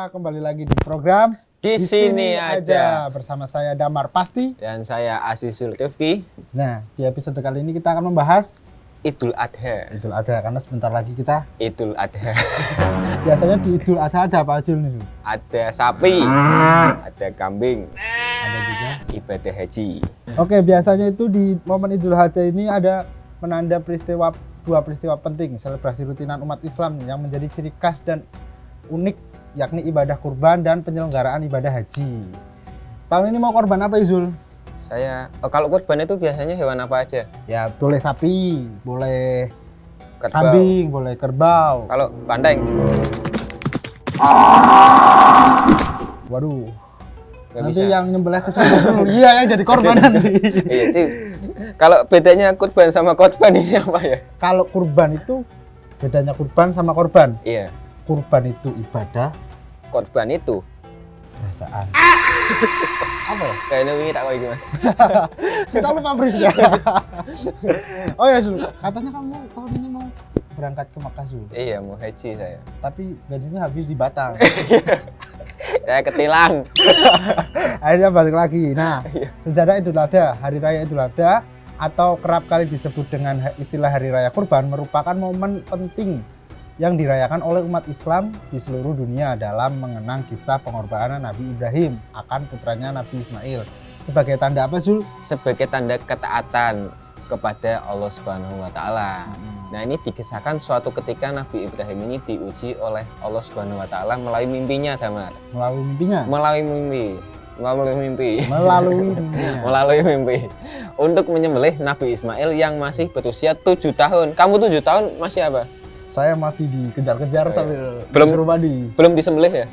kembali lagi di program Di sini aja bersama saya Damar Pasti dan saya Azizul Rifki. Nah, di episode kali ini kita akan membahas Idul Adha. Idul Adha karena sebentar lagi kita Idul Adha. biasanya di Idul Adha ada apa aja nih? Ada sapi, ada kambing, Ada juga. ibadah haji. Oke, biasanya itu di momen Idul Adha ini ada menanda dua peristiwa penting selebrasi rutinan umat Islam yang menjadi ciri khas dan unik, yakni ibadah kurban dan penyelenggaraan ibadah haji. Tahun ini mau korban apa, Izul? Kalau kurban itu biasanya hewan apa aja? Ya, boleh sapi, boleh Kerbau. kambing, boleh kerbau. Kalau bandeng, Waduh, nggak nanti bisa. yang nyembelih ke dulu. Iya, yang jadi korban nanti. Iya, itu. Kalau bedanya kurban sama korban ini apa ya? Kalau kurban itu bedanya kurban sama korban. Iya, Kurban itu ibadah, korban itu. perasaan. Apa ya? Kayaknya ini tak tahu gimana. Kita lupa briefnya. Oh ya, Zul, katanya kamu tahun ini mau berangkat ke Makkah, Zul. Iya, mau haji saya. Tapi bensinnya habis di Batang. Saya ketilang. Akhirnya balik lagi. Nah, sejarah Idul Adha, Hari Raya Idul Adha atau kerap kali disebut dengan istilah Hari Raya Kurban merupakan momen penting yang dirayakan oleh umat Islam di seluruh dunia dalam mengenang kisah pengorbanan Nabi Ibrahim akan putranya Nabi Ismail. Sebagai tanda apa, Zul? Sebagai tanda ketaatan kepada Allah Subhanahu wa taala. Nah, ini dikisahkan suatu ketika Nabi Ibrahim ini diuji oleh Allah Subhanahu wa taala melalui mimpinya, Damar. Melalui mimpinya? Melalui mimpi. Melalui mimpinya. Melalui mimpi. Untuk menyembelih Nabi Ismail yang masih berusia 7 tahun. Kamu 7 tahun masih apa? Saya masih dikejar-kejar Oh, iya. sambil Belum- disuruh mandi. Belum disembelih ya?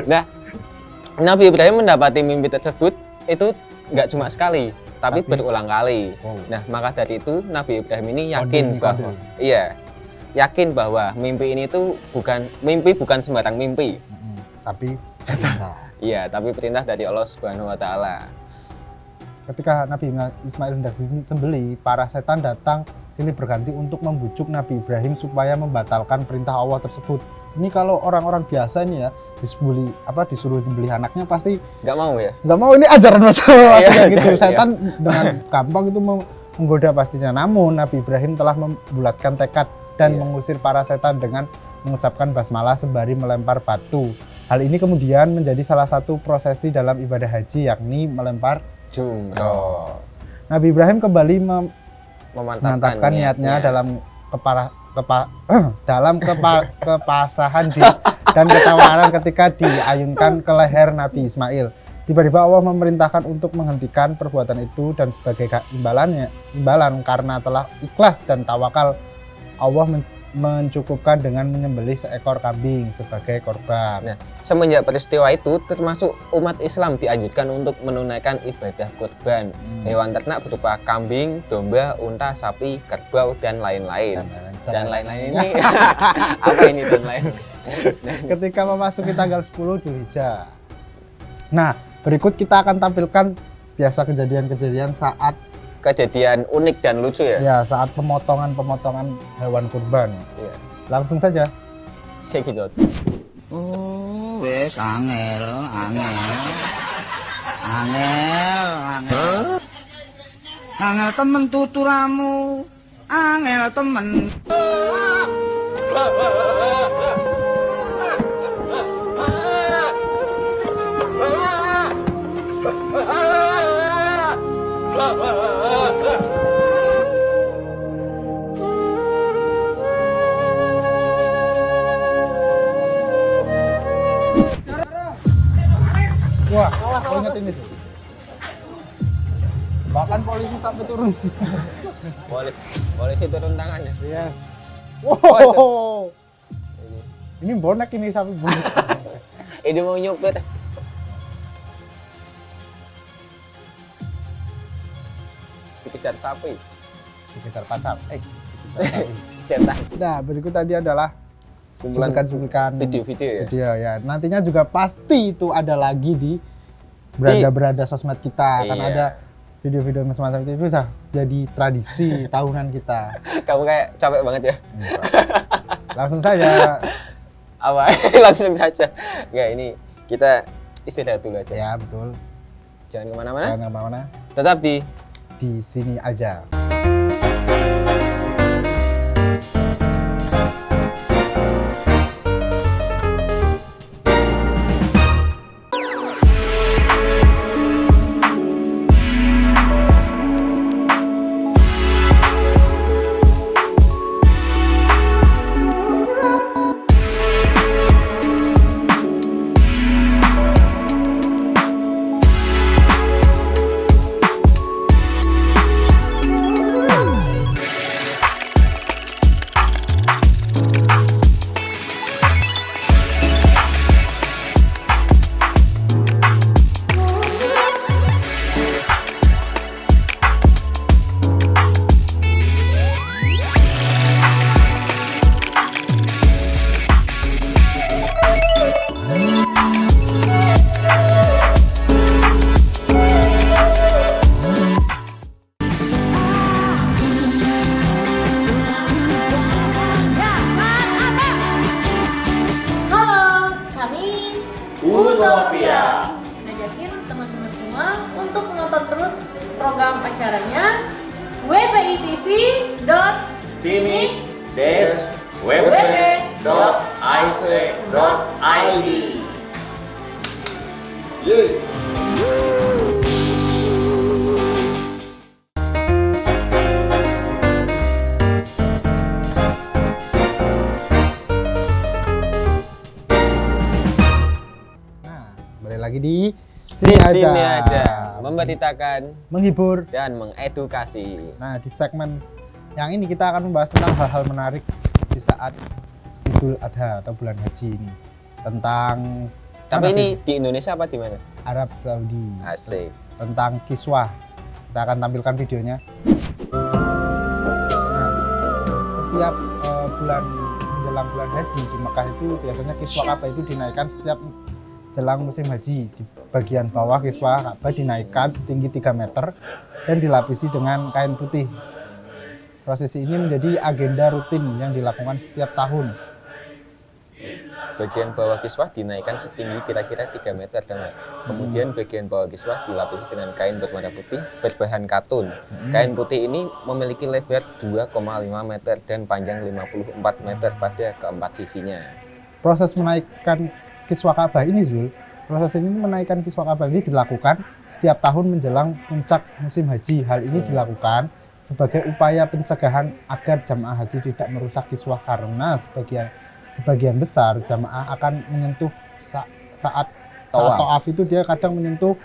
nah, Nabi Ibrahim mendapati mimpi tersebut itu nggak cuma sekali, tapi berulang kali. Oh. Nah, maka dari itu Nabi Ibrahim ini yakin Kode. bahwa yakin bahwa mimpi ini tuh bukan sembarang mimpi. Tapi perintah. Iya, tapi perintah dari Allah Subhanahu wa taala. Ketika Nabi Ismail hendak disembelih, para setan datang silih berganti untuk membujuk Nabi Ibrahim supaya membatalkan perintah Allah tersebut. Ini kalau orang-orang biasa ini ya disuruh disembelih anaknya pasti Nggak mau ya? nggak mau, ini ajaran masalah Iya, gitu. iya. Setan dengan gampang itu menggoda pastinya. Namun Nabi Ibrahim telah membulatkan tekad dan Iya. mengusir para setan dengan mengucapkan basmalah sembari melempar batu. Hal ini kemudian menjadi salah satu prosesi dalam ibadah haji, yakni melempar Jumroh. Nabi Ibrahim kembali Memantapkan niatnya dalam kepasahan dan ketawanan ketika diayunkan ke leher Nabi Ismail. Tiba-tiba Allah memerintahkan untuk menghentikan perbuatan itu dan sebagai imbalan karena telah ikhlas dan tawakal, Allah mencukupkan dengan menyembelih seekor kambing sebagai korban. Nah, semenjak peristiwa itu termasuk umat Islam dianjurkan untuk menunaikan ibadah kurban. Hewan ternak berupa kambing, domba, unta, sapi, kerbau, dan lain-lain. Dan lain-lain ini apa ini dan lain? Ketika memasuki tanggal 10 Dzulhijjah. Nah, berikut kita akan tampilkan biasa kejadian-kejadian saat Kejadian unik dan lucu ya? saat pemotongan hewan kurban. Iya. Langsung saja. Cekidot. Oh, wes angel. Angel temen tuturamu. Angel temen. Wah, aku ingat ini tuh. Bahkan polisi sampai turun. Polisi turun tangannya. Yes. Wow. Ini bonek ini sampai bonek. Ini mau nyupir. Dikejar sapi. Dikejar pasar. Dikejar sapi. Cetak. Nah, berikut tadi adalah Kumpulan cuplikan video-video ya. video ya. Nantinya juga pasti itu ada lagi di beranda sosmed kita. Akan Iya. ada video-video semacam itu bisa jadi tradisi tahunan kita. Kamu kayak capek banget ya. Enggak. Langsung saja. Apa? Langsung saja. Enggak, ini kita istirahat dulu aja. Ya betul. Jangan kemana-mana. Jangan kemana-mana. Tetap di Sini aja. Halo, kami Utopia. Ngajakin teman-teman semua untuk menonton terus program acaranya wpitv.wp.ic.id. Yeay. Nah, balik lagi di sini aja. memberitakan Menghibur. dan mengedukasi. Nah, di segmen yang ini kita akan membahas tentang hal-hal menarik di saat Idul Adha atau bulan haji ini. Tentang Tapi mana, ini Vin? di Indonesia apa di mana? Arab Saudi. Asik. Tentang kiswah. Kita akan tampilkan videonya. Nah, setiap bulan menjelang bulan haji di Mekah itu biasanya kiswah Ka'bah itu dinaikkan setiap jelang musim haji. Di bagian bawah kiswah Ka'bah dinaikkan setinggi 3 meter dan dilapisi dengan kain putih. Prosesi ini menjadi agenda rutin yang dilakukan setiap tahun. Bagian bawah kiswah dinaikkan setinggi kira-kira 3 meter dan kemudian bagian bawah kiswah dilapisi dengan kain berwarna putih berbahan katun. Kain putih ini memiliki lebar 2,5 meter dan panjang 54 meter pada keempat sisinya. Proses menaikkan kiswah Ka'bah ini, Zul, proses ini menaikkan kiswah Ka'bah ini dilakukan setiap tahun menjelang puncak musim haji. Hal ini dilakukan sebagai upaya pencegahan agar jamaah haji tidak merusak kiswah karena sebagian besar jamaah akan menyentuh saat tawaf itu dia kadang menyentuh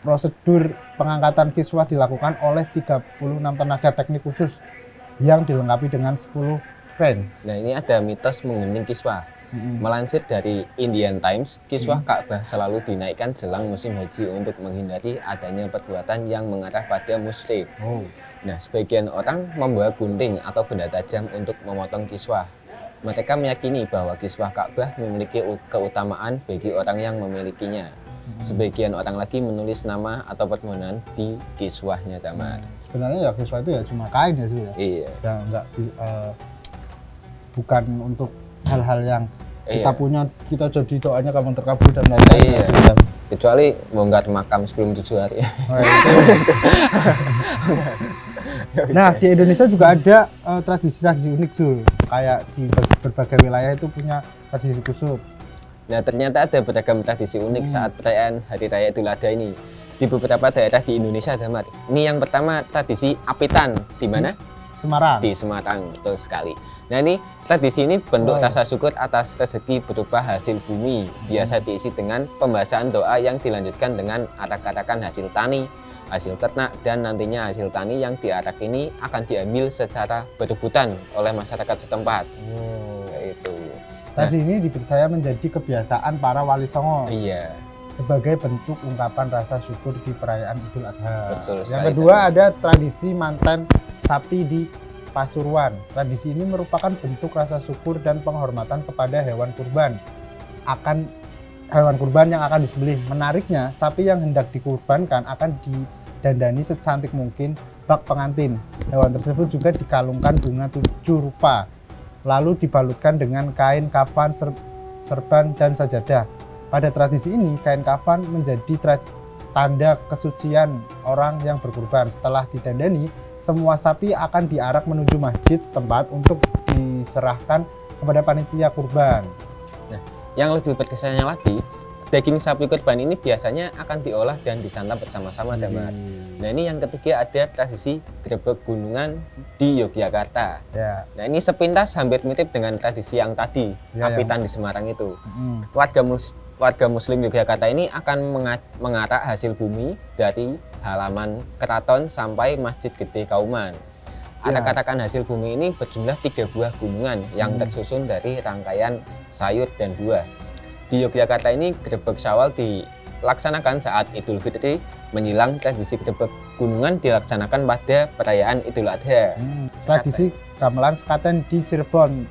prosedur pengangkatan kiswah dilakukan oleh 36 tenaga teknik khusus yang dilengkapi dengan 10 crane. Nah, ini ada mitos mengenai kiswah. Melansir dari Indian Times, kiswah Ka'bah selalu dinaikkan jelang musim haji untuk menghindari adanya perbuatan yang mengarah pada musyrik. Nah, sebagian orang membawa gunting atau benda tajam untuk memotong kiswah. Mereka meyakini bahwa kiswah Ka'bah memiliki keutamaan bagi orang yang memilikinya. Sebagian orang lagi menulis nama atau permohonan di kiswahnya, Damar. Sebenarnya ya kiswah itu ya cuma kain ya, Zul, ya. Iya. Ya enggak bukan untuk hal-hal yang kita punya, kita jadi doanya kamu terkabul dan lain-lain. Iya. Kecuali bongkar makam sebelum 7 hari. Nah, di Indonesia juga ada tradisi-tradisi unik, Zul. Kayak di berbagai wilayah itu punya tradisi khusus. Nah, ternyata ada beragam tradisi unik saat perayaan Hari Raya Idul Adha ini di beberapa daerah di Indonesia, Damar. Ini yang pertama tradisi apitan. Di mana? Semarang. Di Semarang, betul sekali. Nah, ini tradisi ini bentuk rasa syukur atas rezeki berupa hasil bumi. Biasa diisi dengan pembacaan doa yang dilanjutkan dengan arak-arakan hasil tani, hasil ternak, dan nantinya hasil tani yang diarak ini akan diambil secara berebutan oleh masyarakat setempat. Itu. Tradisi ini dipercaya menjadi kebiasaan para wali songo Iya. sebagai bentuk ungkapan rasa syukur di perayaan Idul Adha. Betul Yang sekali, kedua ada tradisi manten sapi di Pasuruan. Tradisi ini merupakan bentuk rasa syukur dan penghormatan kepada hewan kurban yang akan disembelih. Menariknya, sapi yang hendak dikurbankan akan didandani secantik mungkin, bak pengantin. Hewan tersebut juga dikalungkan bunga 7 rupa, lalu dibalutkan dengan kain kafan, serban, dan sajadah. Pada tradisi ini, kain kafan menjadi tanda kesucian orang yang berkurban. Setelah didandani, semua sapi akan diarak menuju masjid setempat untuk diserahkan kepada panitia kurban. Yang lebih berkesannya lagi, daging sapi kurban ini biasanya akan diolah dan disantap bersama-sama, Damar. Nah, ini yang ketiga ada tradisi grebek gunungan di Yogyakarta. Ya. Nah, ini sepintas hampir mirip dengan tradisi yang tadi, Ya, apitan di Semarang itu. Mm. Warga Muslim Yogyakarta ini akan mengarak hasil bumi dari halaman keraton sampai Masjid Gede Kauman. Arak-arakan hasil bumi ini berjumlah 3 buah gunungan yang tersusun dari rangkaian sayur dan buah. Di Yogyakarta ini grebek Syawal dilaksanakan saat Idul Fitri menjelang tradisi grebek gunungan dilaksanakan pada perayaan Idul Adha. Tradisi gamelan sekaten di Cirebon.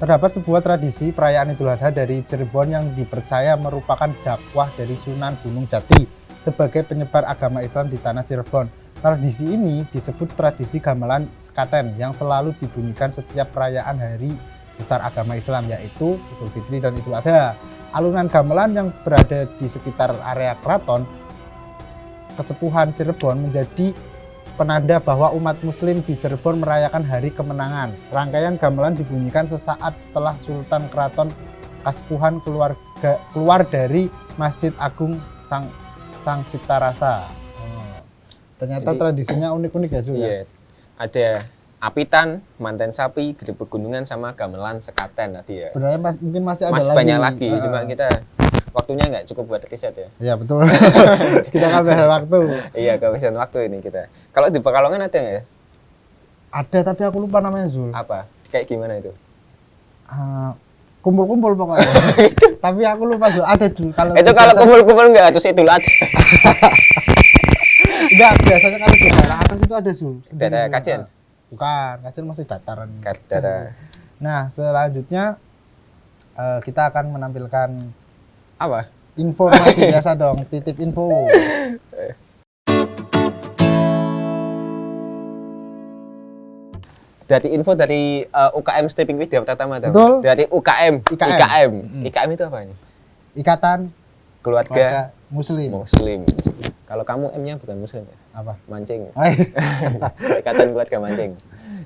Terdapat sebuah tradisi perayaan Idul Adha dari Cirebon yang dipercaya merupakan dakwah dari Sunan Gunung Jati sebagai penyebar agama Islam di tanah Cirebon. Tradisi ini disebut tradisi gamelan sekaten yang selalu dibunyikan setiap perayaan hari besar agama Islam, yaitu Idul Fitri dan Idul Adha. Alunan gamelan yang berada di sekitar area keraton Kesepuhan Cirebon menjadi penanda bahwa umat muslim di Cirebon merayakan hari kemenangan. Rangkaian gamelan dibunyikan sesaat setelah Sultan Keraton Kasepuhan keluar dari Masjid Agung Sang Cipta Rasa. Ternyata Jadi, tradisinya unik-unik ya, Zul. Iya. Ada apitan, manten sapi, grebek gunungan, sama gamelan sekaten tadi ya. Sebenarnya mungkin masih ada lagi. Banyak lagi, cuma kita waktunya nggak cukup buat riset ya. Iya, betul. Kita kehabisan waktu. Iya, kehabisan waktu ini kita. Kalau di Pekalongan ada nggak ya? Ada, tapi aku lupa namanya, Zul. Apa? Kayak gimana itu? Kumpul-kumpul pokoknya. Tapi aku lupa, Zul. Ada dulu. Itu kalau kumpul-kumpul nggak, terus Idul Adha. Enggak, biasanya kalau di daerah atas itu ada, Zul. Daerah Kajen? Bukan, Kajen masih dataran. Daerah Nah, selanjutnya kita akan menampilkan apa? informasi biasa dong, titip info. Dari info dari UKM Stepping Video pertama tuh. Betul. Dari UKM. IKM. IKM itu apa ini? Ikatan Keluarga Muslim. Muslim. Kalau kamu M-nya bukan Muslim ya? Apa? Mancing. Oh, iya. Ikatan Keluarga Mancing.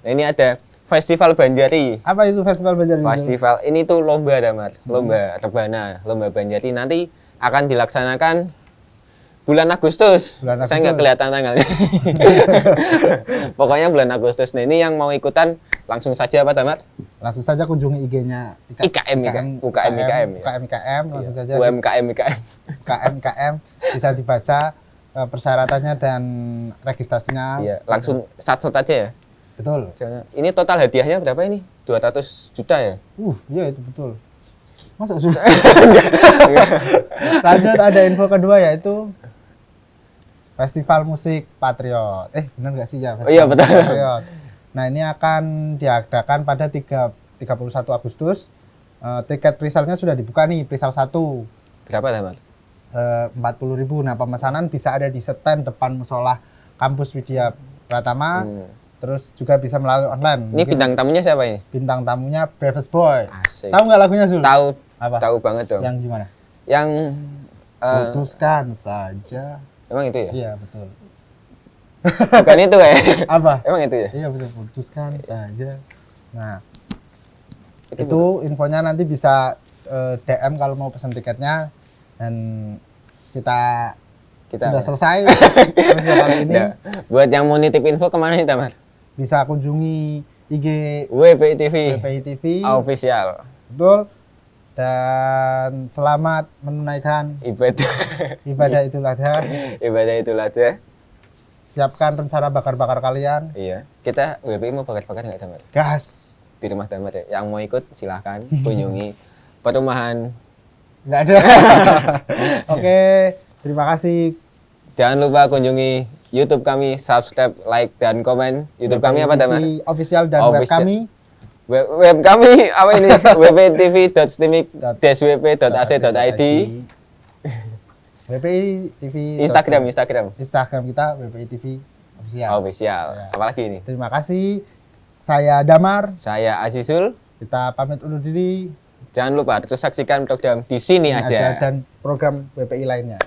Nah, ini ada Festival Banjari. Apa itu festival Banjari? Festival ini tuh lomba, Damar. Lomba rebana, lomba Banjari nanti akan dilaksanakan bulan Agustus. Bulan Saya Agustus. nggak kelihatan tanggalnya. Pokoknya bulan Agustus. Nah, ini yang mau ikutan langsung saja apa, Damar? Langsung saja kunjungi IG-nya UKM ya? UKM, langsung saja UMKM. UKM bisa dibaca persyaratannya dan registrasinya. Iya, langsung sat-sat aja ya. Betul. Ini total hadiahnya berapa ini? 200 juta ya? Iya itu betul. Masa sudah? Lanjut, ada info kedua yaitu Festival Musik Patriot. Benar nggak sih ya? Oh iya, betul. Patriot. Nah, ini akan diadakan pada 31 Agustus. Tiket pre-sale-nya sudah dibuka nih, pre-sale 1. Berapa, Damar? 40.000. Nah, pemesanan bisa ada di stand depan musola kampus Widya Pratama. Terus juga bisa melalui online. Ini bintang tamunya siapa ini? Bintang tamunya Breakfast Boy. Asik. Tahu nggak lagunya, Zul? Tahu. Apa? Tahu banget dong. Yang gimana? Yang Putuskan saja. emang itu ya? Iya, betul. Bukan itu ya? Apa? Emang itu ya? Iya, betul. Putuskan saja. Nah, Itu itu infonya nanti bisa DM kalau mau pesan tiketnya, dan kita sudah selesai. Episode kali ini. Ya. Buat yang mau nitip info kemana nih, Damar? Bisa kunjungi IG WPI TV WPI TV. Official. Betul. Dan selamat menunaikan ibadah Idul Adha. Ibadah Idul Adha. Siapkan rencana bakar-bakar kalian. Iya. Kita WPI mau bakar-bakar nggak, Damar? Gas. Di rumah Damar ya. Yang mau ikut silahkan kunjungi perumahan. Nggak ada. Oke, terima kasih. Jangan lupa kunjungi YouTube kami, subscribe, like, dan komen. YouTube kami apa, Damar? Official dan web kami. Web kami apa ini? wptv.steamik-wp.ac.id. WPI TV. Instagram. Instagram kita WPI TV Official. Ya. Apalagi ini? Terima kasih. Saya Damar. Saya Azizul. Kita pamit undur diri. Jangan lupa terus saksikan program di sini Ini aja. dan program BPI lainnya.